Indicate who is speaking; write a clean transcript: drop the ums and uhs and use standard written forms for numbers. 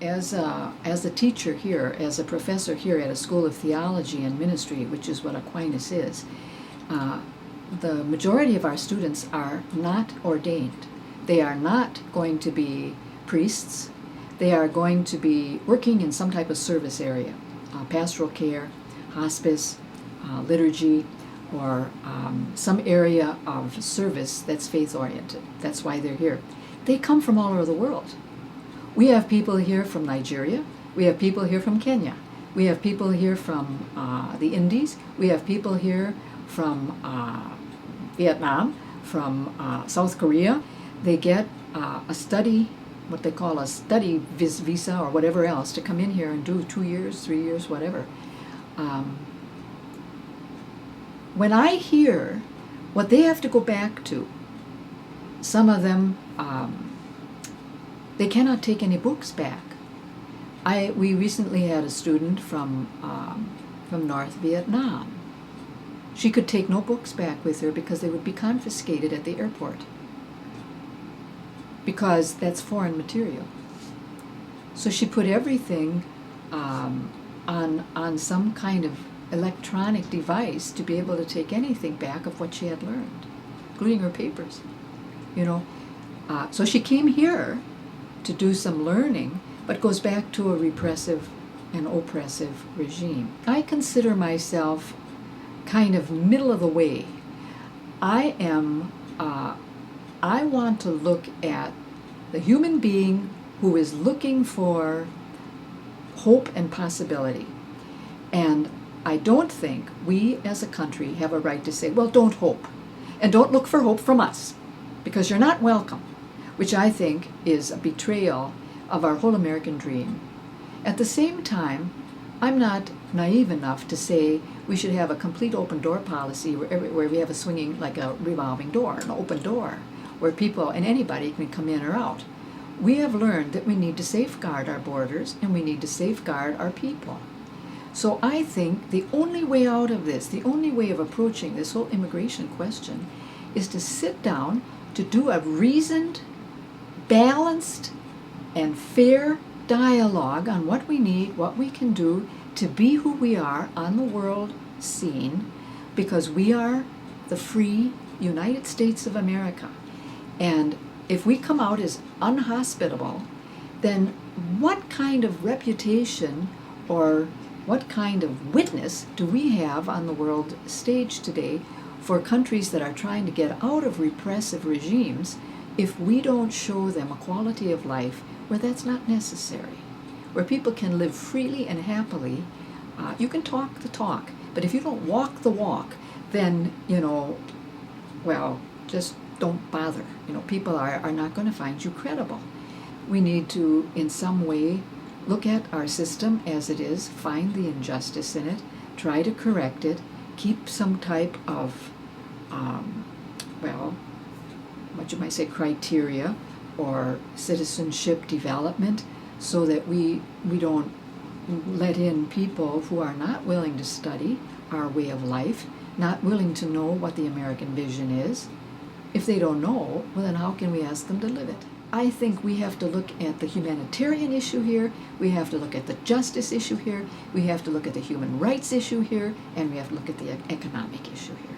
Speaker 1: as a teacher here, as a professor here at a School of Theology and Ministry, which is what Aquinas is, the majority of our students are not ordained. They are not going to be priests. They are going to be working in some type of service area, pastoral care, hospice, liturgy, or some area of service that's faith-oriented. That's why they're here. They come from all over the world. We have people here from Nigeria. We have people here from Kenya. We have people here from the Indies. We have people here from Vietnam, from South Korea. They get a study, what they call a study visa or whatever else, to come in here and do 2 years, 3 years, whatever. When I hear what they have to go back to, some of them, they cannot take any books back. We recently had a student from North Vietnam. She could take no books back with her because they would be confiscated at the airport, because that's foreign material. So she put everything on some kind of electronic device to be able to take anything back of what she had learned, including her papers. So she came here to do some learning, but goes back to a repressive and oppressive regime. I consider myself kind of middle of the way. I want to look at the human being who is looking for hope and possibility. And I don't think we as a country have a right to say, well, don't hope, and don't look for hope from us, because you're not welcome, which I think is a betrayal of our whole American dream. At the same time, I'm not naive enough to say we should have a complete open door policy where we have a swinging, like a revolving door, an open door, where people and anybody can come in or out. We have learned that we need to safeguard our borders and we need to safeguard our people. So I think the only way out of this, the only way of approaching this whole immigration question, is to sit down, to do a reasoned, balanced, and fair dialogue on what we need, what we can do to be who we are on the world scene, because we are the free United States of America. And if we come out as unhospitable, then what kind of reputation or what kind of witness do we have on the world stage today for countries that are trying to get out of repressive regimes if we don't show them a quality of life where that's not necessary, where people can live freely and happily? You can talk the talk, but if you don't walk the walk, then, just don't bother. People are not going to find you credible. We need to, in some way, look at our system as it is, find the injustice in it, try to correct it, keep some type of, what you might say, criteria or citizenship development, so that we don't let in people who are not willing to study our way of life, not willing to know what the American vision is. If they don't know, well, then how can we ask them to live it? I think we have to look at the humanitarian issue here, we have to look at the justice issue here, we have to look at the human rights issue here, and we have to look at the economic issue here.